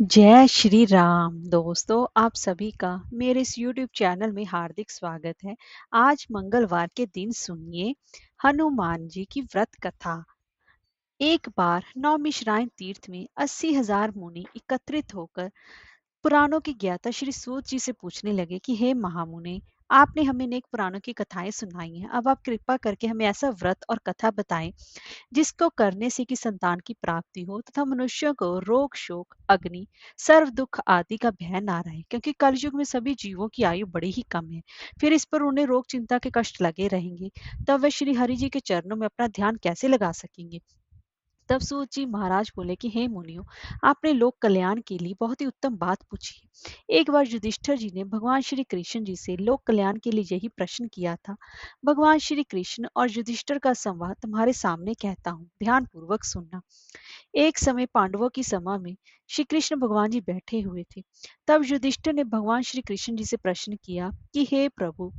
जय श्री राम दोस्तों, आप सभी का मेरे इस YouTube चैनल में हार्दिक स्वागत है। आज मंगलवार के दिन सुनिए हनुमान जी की व्रत कथा। एक बार नौमिषरायण तीर्थ में 80,000 मुनि एकत्रित होकर पुराणों के ज्ञाता श्री सूत जी से पूछने लगे कि हे महामुने, आपने हमें अनेक पुराणों की कथाएं सुनाई हैं। अब आप कृपा करके हमें ऐसा व्रत और कथा बताएं जिसको करने से कि संतान की प्राप्ति हो तथा मनुष्यों को रोग शोक अग्नि सर्व दुख आदि का भय ना रहे, क्योंकि कलयुग में सभी जीवों की आयु बड़ी ही कम है। फिर इस पर उन्हें रोग चिंता के कष्ट लगे रहेंगे, तब वे श्री हरि जी के चरणों में अपना ध्यान कैसे लगा सकेंगे। तब सूत जी महाराज बोले कि हे मुनियों, आपने लोक कल्याण के लिए बहुत ही उत्तम बात पूछी है। एक बार युधिष्ठिर जी ने भगवान श्री कृष्ण जी से लोक कल्याण के लिए यही प्रश्न किया था। भगवान श्री कृष्ण और युधिष्ठिर का संवाद तुम्हारे सामने कहता हूँ, ध्यान पूर्वक सुनना। एक समय पांडवों की सभा में श्री कृष्ण भगवान जी बैठे हुए थे। तब युधिष्ठिर ने भगवान श्री कृष्ण जी से प्रश्न किया कि हे प्रभु,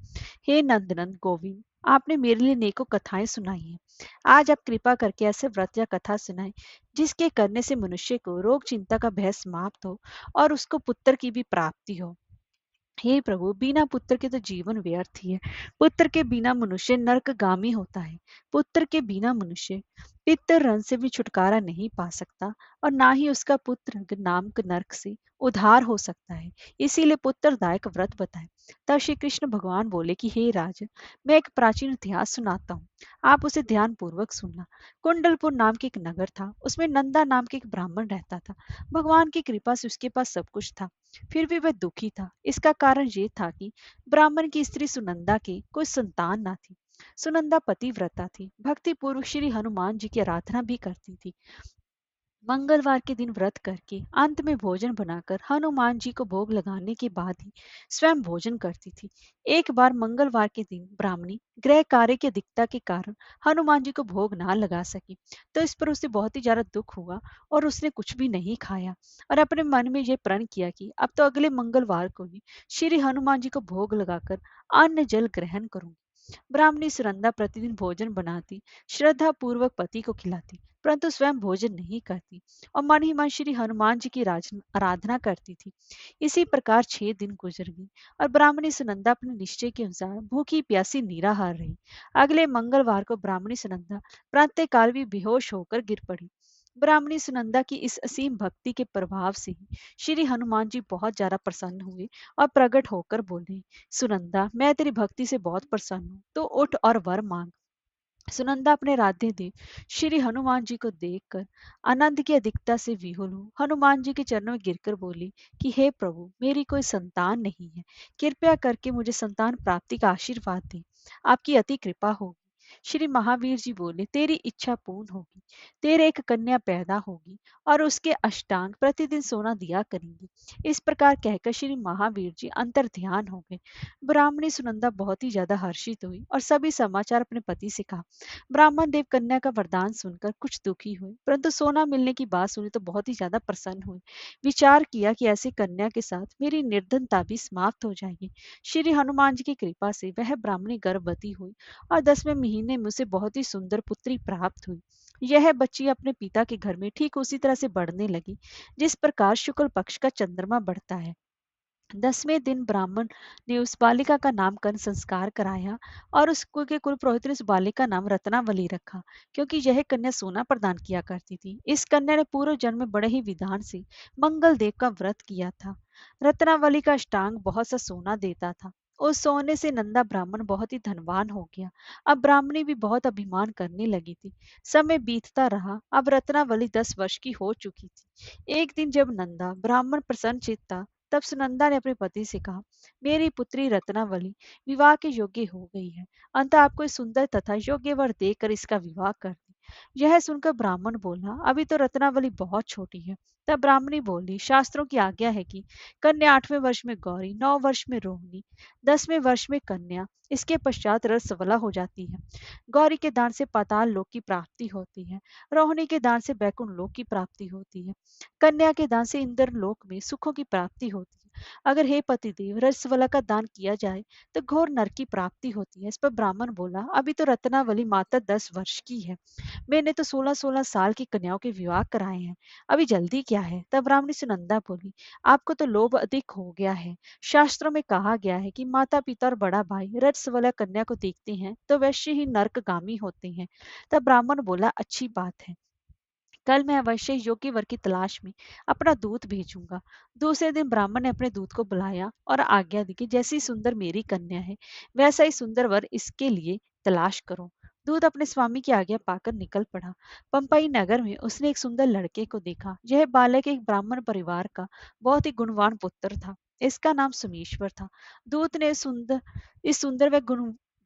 हे नंदनंद गोविंद, आपने मेरे लिए नेको कथाएं सुनाई हैं। आज आप कृपा करके ऐसे व्रत या कथा सुनाएं जिसके करने से मनुष्य को रोग चिंता का भय समाप्त हो और उसको पुत्र की भी प्राप्ति हो। हे प्रभु, बिना पुत्र के तो जीवन व्यर्थ ही है। पुत्र के बिना मनुष्य नरकगामी होता है। पुत्र के बिना मनुष्य पितर रण से भी छुटकारा नहीं पा सकता और ना ही उसका पुत्र नामक नरक से उद्धार हो सकता है। इसीलिए पुत्रदायक व्रत बताएं। तब श्री कृष्ण भगवान बोले कि हे राजन, मैं एक प्राचीन इतिहास सुनाता हूँ, आप उसे ध्यान पूर्वक सुनना। कुंडलपुर नाम के एक नगर था, उसमें नंदा नाम के एक ब्राह्मण रहता था। भगवान की कृपा से उसके पास सब कुछ था, फिर भी वह दुखी था। इसका कारण ये था कि ब्राह्मण की स्त्री सुनंदा के कोई संतान ना थी। सुनंदा पतिव्रता थी, भक्ति पूर्वक श्री हनुमान जी की आराधना भी करती थी। मंगलवार के दिन व्रत करके अंत में भोजन बनाकर हनुमान जी को भोग लगाने के बाद ही स्वयं भोजन करती थी। एक बार मंगलवार के दिन ब्राह्मणी गृह कार्य की अधिकता के कारण हनुमान जी को भोग ना लगा सकी, तो इस पर उसे बहुत ही ज्यादा दुख हुआ और उसने कुछ भी नहीं खाया और अपने मन में यह प्रण किया कि अब तो अगले मंगलवार को ही श्री हनुमान जी को भोग लगाकर अन्न जल ग्रहण करूंगी। ब्राह्मणी सुनंदा प्रतिदिन भोजन बनाती, श्रद्धा पूर्वक पति को खिलाती, परंतु स्वयं भोजन नहीं करती और मन ही मन श्री हनुमान जी की आराधना करती थी। इसी प्रकार 6 दिन गुजर गए और ब्राह्मणी सुनंदा अपने निश्चय के अनुसार भूखी प्यासी निराहार रही। अगले मंगलवार को ब्राह्मणी सुनंदा प्रातः काल भी बेहोश होकर गिर पड़ी। ब्राह्मणी सुनंदा की इस असीम भक्ति के प्रभाव से ही श्री हनुमान जी बहुत ज्यादा प्रसन्न हुए और प्रकट होकर बोले, सुनंदा, मैं तेरी भक्ति से बहुत प्रसन्न हूँ, तो उठ और वर मांग। सुनंदा अपने राधे देव श्री हनुमान जी को देखकर आनंद की अधिकता से विहुल हो हनुमान जी के चरणों में गिरकर बोली कि हे प्रभु, मेरी कोई संतान नहीं है, कृपया करके मुझे संतान प्राप्ति का आशीर्वाद दें, आपकी अति कृपा होगी। श्री महावीर जी बोले, तेरी इच्छा पूर्ण होगी, तेरे एक कन्या पैदा होगी और उसके अष्टांग प्रतिदिन सोना दिया करेंगे। इस प्रकार कहकर श्री महावीर जी अंतर ध्यान हो गए। ब्राह्मणी सुनंदा बहुत ही ज्यादा हर्षित हुई और सभी समाचार अपने पति से कहा। ब्राह्मण देव कन्या का वरदान सुनकर कुछ दुखी हुए, परंतु सोना मिलने की बात सुनी तो बहुत ही ज्यादा प्रसन्न हुए। विचार किया कि ऐसी कन्या के साथ मेरी निर्धनता भी समाप्त हो जाएगी। श्री हनुमान जी की कृपा से वह ब्राह्मणी गर्भवती हुई और 10वें महीने में उसे बहुत ही सुंदर पुत्री प्राप्त हुई। यह बच्ची अपने पिता के घर में ठीक उसी तरह से बढ़ने लगी जिस प्रकार शुक्ल पक्ष का चंद्रमा बढ़ता है। 10वें दिन ब्राह्मण ने उस बालिका का नामकरण संस्कार कराया और उसको के कुल पुरोहित ने उस बालिका का नाम रत्नावली रखा, क्योंकि यह कन्या सोना प्रदान किया करती थी। इस कन्या ने पूर्व जन्म में बड़े ही विधान से मंगल देव का व्रत किया था। रत्नावली का अष्टांग बहुत सा सोना देता था। उस सोने से नंदा ब्राह्मण बहुत ही धनवान हो गया। अब ब्राह्मणी भी बहुत अभिमान करने लगी थी। समय बीतता रहा, अब रत्नावली 10 वर्ष की हो चुकी थी। एक दिन जब नंदा ब्राह्मण प्रसन्न चित्त था, तब सुनंदा ने अपने पति से कहा, मेरी पुत्री रत्नावली विवाह के योग्य हो गई है, अंतः आपको इस सुंदर तथा योग्य वर देकर इसका विवाह कर दे। यह सुनकर ब्राह्मण बोला, अभी तो रत्नावली बहुत छोटी है। तब ब्राह्मणी बोली, शास्त्रों की आज्ञा है कि कन्या 8वें वर्ष में गौरी, 9 वर्ष में रोहिणी, 10वें वर्ष में कन्या, इसके पश्चात रसवला हो जाती है। गौरी के दान से पाताल लोक की प्राप्ति होती है, रोहिणी के दान से बैकुंठ लोक की प्राप्ति होती है, कन्या के दान से इंद्र लोक में सुखों की प्राप्ति होती है अगर हे पतिदेव रसवला का दान किया जाए तो घोर नरक की प्राप्ति होती है। इस पर ब्राह्मण बोला, अभी तो रत्नावली मात्र 10 वर्ष की है। मैंने तो 16-16 साल की कन्याओं के विवाह कराए हैं। अभी जल्दी क्या है? तब ब्राह्मणी सुनंदा बोली, आपको तो लोभ अधिक हो गया है। शास्त्रों में कहा गया है कि माता पिता और बड़ा भाई रजस्वला कन्या को देखते हैं तो वैसे ही नरकगामी होते हैं। तब ब्राह्मण बोला, अच्छी बात है, कल मैं अवश्य योग्य वर की तलाश में अपना दूत भेजूंगा। दूसरे दिन ब्राह्मण ने अपने दूत को बुलाया और आज्ञा दी कि जैसी सुंदर मेरी कन्या है वैसा ही सुंदर वर इसके लिए तलाश करो। दूत अपने स्वामी की आज्ञा पाकर निकल पड़ा। पंपई नगर में उसने एक सुंदर लड़के को देखा। यह बालक एक ब्राह्मण परिवार का बहुत ही गुणवान पुत्र था। इसका नाम सुमेश्वर था। दूत ने इस सुंदर व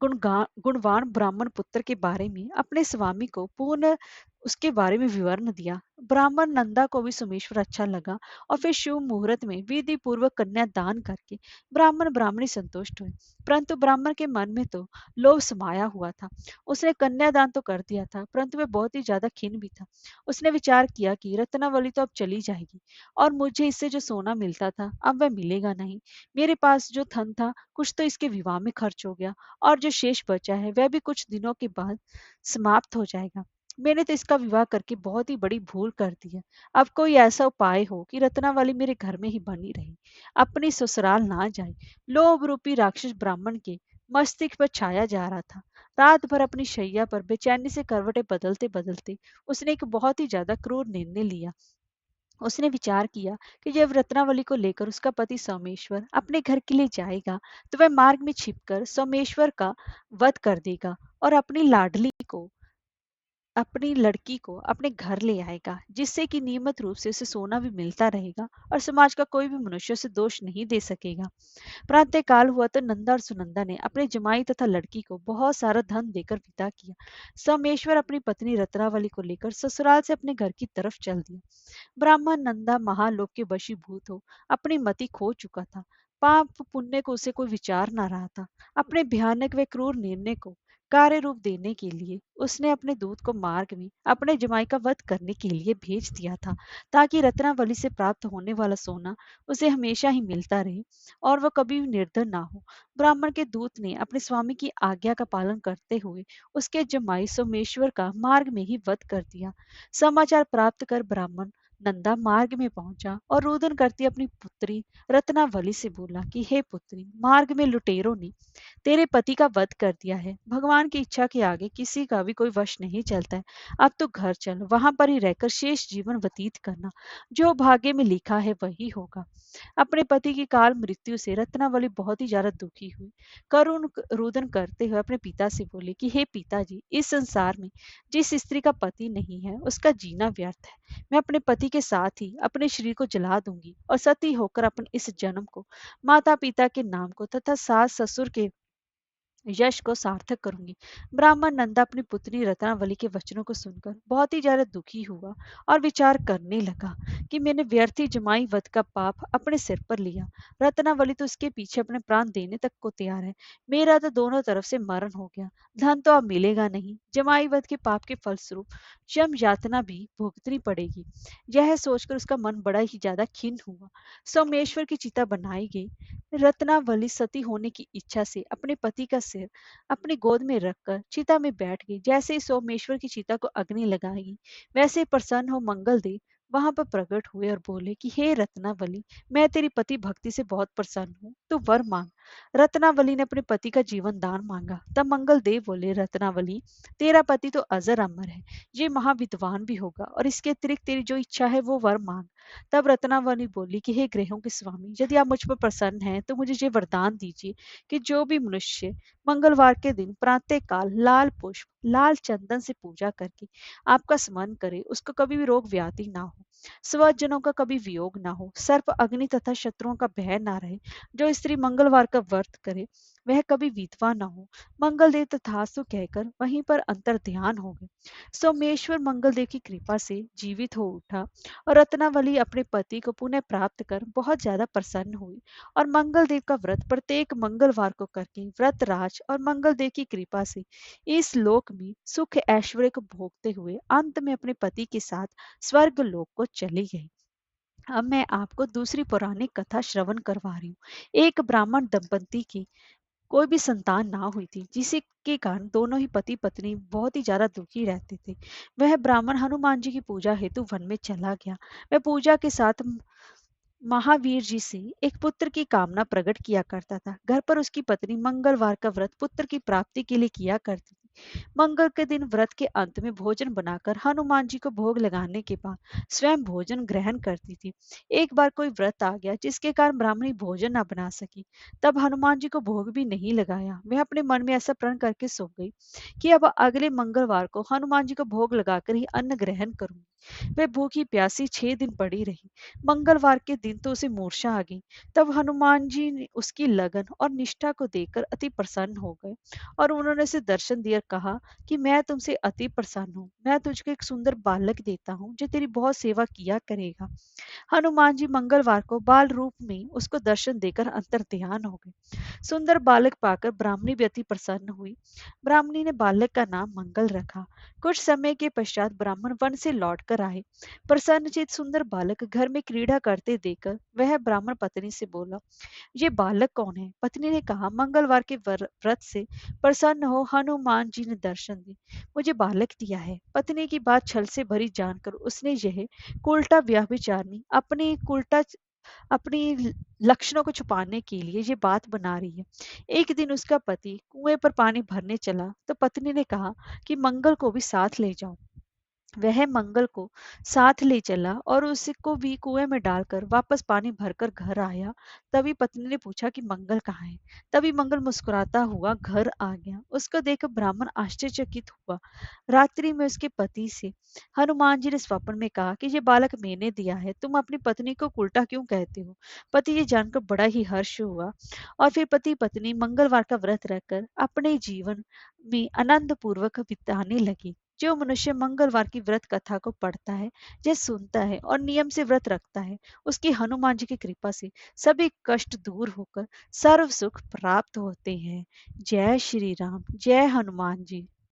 गुणवान ब्राह्मण पुत्र के बारे में अपने स्वामी को पूर्ण उसके बारे में विवरण दिया। ब्राह्मण नंदा को भी सोमेश्वर अच्छा लगा और फिर शुभ मुहूर्त में विधि पूर्वक कन्या दान करके ब्राह्मण ब्राह्मणी संतुष्ट हुए। परंतु ब्राह्मण के मन में तो लोभ समाया हुआ था। उसने कन्या दान तो कर दिया था, परंतु वह बहुत ही ज्यादा खिन्न भी था। उसने विचार किया कि रत्नावली तो अब चली जाएगी और मुझे इससे जो सोना मिलता था अब वह मिलेगा नहीं। मेरे पास जो धन था कुछ तो इसके विवाह में खर्च हो गया और जो शेष बचा है वह भी कुछ दिनों के बाद समाप्त हो जाएगा। मैंने तो इसका विवाह करके बहुत ही बड़ी भूल कर दी है। अब कोई ऐसा उपाय हो कि रत्नावली मेरे घर में ही बनी रहे, अपनी ससुराल ना जाए। लोभ रूपी राक्षस ब्राह्मण के मस्तिष्क पर छाया जा रहा था। रात भर अपनी शैया पर बेचैनी से करवटें बदलते बदलते उसने एक बहुत ही ज्यादा क्रूर निर्णय लिया। उसने विचार किया कि जब रत्नावली को लेकर उसका पति सोमेश्वर अपने घर के लिए जाएगा तो वह मार्ग में छिपकर सोमेश्वर का वध कर देगा और अपनी लड़की को अपने घर ले आएगा, जिससे कि नियमित रूप से उसे सोना भी मिलता रहेगा और समाज का कोई भी मनुष्य उसे दोष नहीं दे सकेगा। प्रातः काल हुआ तो नंदा और सुनंदा ने अपने जमाई तथा लड़की को बहुत सारा धन देकर विदा किया। सोमेश्वर अपनी पत्नी रत्नावली को लेकर ससुराल से अपने घर की तरफ चल दिया। ब्राह्मण नंदा महालोक के वशीभूत हो अपनी मति खो चुका था। पाप पुण्य को उसे कोई विचार ना रहा था। अपने भयानक व क्रूर निर्णय को कार्य रूप देने के लिए उसने अपने दूत को मार्ग में अपने जमाई का वध करने के लिए भेज दिया था, ताकि रत्नावली से प्राप्त होने वाला सोना उसे हमेशा ही मिलता रहे और वह कभी भी निर्धन ना हो। ब्राह्मण के दूत ने अपने स्वामी की आज्ञा का पालन करते हुए उसके जमाई सोमेश्वर का मार्ग में ही वध कर दिया। समाचार प्राप्त कर ब्राह्मण नंदा मार्ग में पहुंचा और रोदन करती अपनी पुत्री रत्नावली से बोला कि हे पुत्री, मार्ग में लुटेरों ने तेरे पति का वध कर दिया है। भगवान की इच्छा के आगे किसी का भी कोई वश नहीं चलता है। अब तो घर चल, वहां पर ही रहकर शेष जीवन व्यतीत करना। जो भाग्य में लिखा है वही होगा। अपने पति की काल मृत्यु से रत्नावली बहुत ही ज्यादा दुखी हुई। करुण रुदन करते हुए अपने पिता से बोले कि हे पिताजी, इस संसार में जिस स्त्री का पति नहीं है उसका जीना व्यर्थ है। मैं अपने पति के साथ ही अपने शरीर को जला दूंगी और सती होकर अपने इस जन्म को, माता पिता के नाम को तथा सास ससुर के यश को सार्थक करूंगी। ब्राह्मण नंदा अपनी पुत्री रत्नावली के वचनों को सुनकर बहुत ही ज्यादा दुखी हुआ और विचार करने लगा कि मैंने व्यर्थ ही जमाई वध का पाप अपने सिर पर लिया। रत्नावली तो उसके पीछे अपने प्राण देने तक को तैयार है। मेरा तो दोनों तरफ से मरण हो गया। धन तो अब मिलेगा नहीं। जमाई वध के पाप के फलस्वरूप यम यातना भी भुगतनी पड़ेगी। यह सोचकर उसका मन बड़ा ही ज्यादा खिन्न हुआ। सोमेश्वर की चिता बनाई गई। रत्नावली सती होने की इच्छा से अपने पति का सिर अपनी गोद में रखकर चिता में बैठ गई। जैसे ही सोमेश्वर की चिता को अग्नि लगाई, वैसे ही प्रसन्न हो मंगलदेव वहां पर प्रकट हुए और बोले कि हे रत्नावली, मैं तेरी पति भक्ति से बहुत प्रसन्न हूँ, तू वर मांग। रत्नावली ने अपने पति का जीवन दान मांगा। तब मंगलदेव बोले, रत्नावली, तेरा पति तो अजर अमर है, ये महाविद्वान भी होगा और इसके अतिरिक्त तेरी जो इच्छा है वो वर मांग। तब रत्नावली बोली कि हे ग्रहों के स्वामी, यदि आप मुझ पर प्रसन्न हैं तो मुझे ये वरदान दीजिए कि जो भी मनुष्य मंगलवार के दिन प्रातः काल लाल पुष्प लाल चंदन से पूजा करके आपका स्मरण करे, उसको कभी भी रोग व्याधि ना हो, स्वजनों का कभी वियोग ना हो, सर्प अग्नि तथा शत्रुओं का भय ना रहे। जो स्त्री मंगलवार का व्रत करे वह कभी विधवा ना हो। मंगलदेव तथास्तु कहकर वहीं पर अंतर ध्यान हो गए। सोमेश्वर मंगलदेव की कृपा से जीवित हो उठा और रत्नावली अपने पति को पुनः प्राप्त कर बहुत ज्यादा प्रसन्न हुई और मंगलदेव का व्रत प्रत्येक मंगलवार को करके व्रतराज और मंगलदेव की कृपा से इस लोक में सुख ऐश्वर्य को भोगते हुए अंत में अपने पति के साथ स्वर्ग लोक को चली गई। अब मैं आपको दूसरी पौराणिक कथा श्रवण करवा रही हूँ। एक ब्राह्मण दंपति की कोई भी संतान ना हुई थी, जिसे के कारण दोनों ही पति पत्नी बहुत ही ज्यादा दुखी रहते थे। वह ब्राह्मण हनुमान जी की पूजा हेतु वन में चला गया। वह पूजा के साथ महावीर जी से एक पुत्र की कामना प्रकट किया करता था। घर पर उसकी पत्नी मंगलवार का व्रत पुत्र की प्राप्ति के लिए किया करती थी। मंगल के दिन व्रत के अंत में भोजन बनाकर हनुमान जी को भोग लगाने के बाद स्वयं भोजन ग्रहण करती थी। एक बार कोई व्रत आ गया जिसके कारण ब्राह्मणी भोजन न बना सकी। तब हनुमान जी को भोग भी नहीं लगाया। वह अपने मन में ऐसा प्रण करके सो गई कि अब अगले मंगलवार को हनुमान जी को भोग लगाकर ही अन्न ग्रहण करूंगी। वह भूखी प्यासी 6 दिन पड़ी रही। मंगलवार के दिन तो उसे मूर्छा आ गई। तब हनुमान जी ने उसकी लगन और निष्ठा को देखकर अति प्रसन्न हो गए और उन्होंने उसे दर्शन दिया, कहा कि मैं तुमसे अति प्रसन्न हूँ। मैं तुझको एक सुंदर बालक देता हूँ जो तेरी बहुत सेवा किया करेगा। हनुमान जी मंगलवार को बाल रूप में उसको दर्शन देकर अंतर ध्यान हो गए। सुंदर बालक पाकर ब्राह्मणी भी अति प्रसन्न हुई। ब्राह्मणी ने बालक का नाम मंगल रखा। कुछ समय के पश्चात ब्राह्मण वन से लौट कर आए। प्रसन्नचित सुंदर बालक घर में क्रीड़ा करते देखकर वह ब्राह्मण पत्नी से बोला, ये बालक कौन है? पत्नी ने कहा, मंगलवार के व्रत से प्रसन्न हो हनुमान जी ने दर्शन दी, मुझे बालक दिया है। पत्नी की बात छल से भरी जानकर उसने यह कुलटा व्यभिचारिणी अपनी लक्षणों को छुपाने के लिए ये बात बना रही है। एक दिन उसका पति कुएं पर पानी भरने चला तो पत्नी ने कहा कि मंगल को भी साथ ले जाओ। वह मंगल को साथ ले चला और उसको भी कुएं में डालकर वापस पानी भरकर घर आया। तभी पत्नी ने पूछा कि मंगल कहाँ है। तभी मंगल मुस्कुराता हुआ घर आ गया। उसको देखकर ब्राह्मण आश्चर्यचकित हुआ। रात्रि में उसके पति से हनुमान जी ने स्वप्न में कहा कि ये बालक मैंने दिया है, तुम अपनी पत्नी को उल्टा क्यों कहते हो? पति ये जानकर बड़ा ही हर्ष हुआ और फिर पति पत्नी मंगलवार का व्रत रखकर अपने जीवन में आनंद पूर्वक बिताने लगे। जो मनुष्य मंगलवार की व्रत कथा को पढ़ता है, या सुनता है और नियम से व्रत रखता है, उसकी हनुमान जी की कृपा से सभी कष्ट दूर होकर सर्व सुख प्राप्त होते हैं। जय श्री राम, जय हनुमान जी।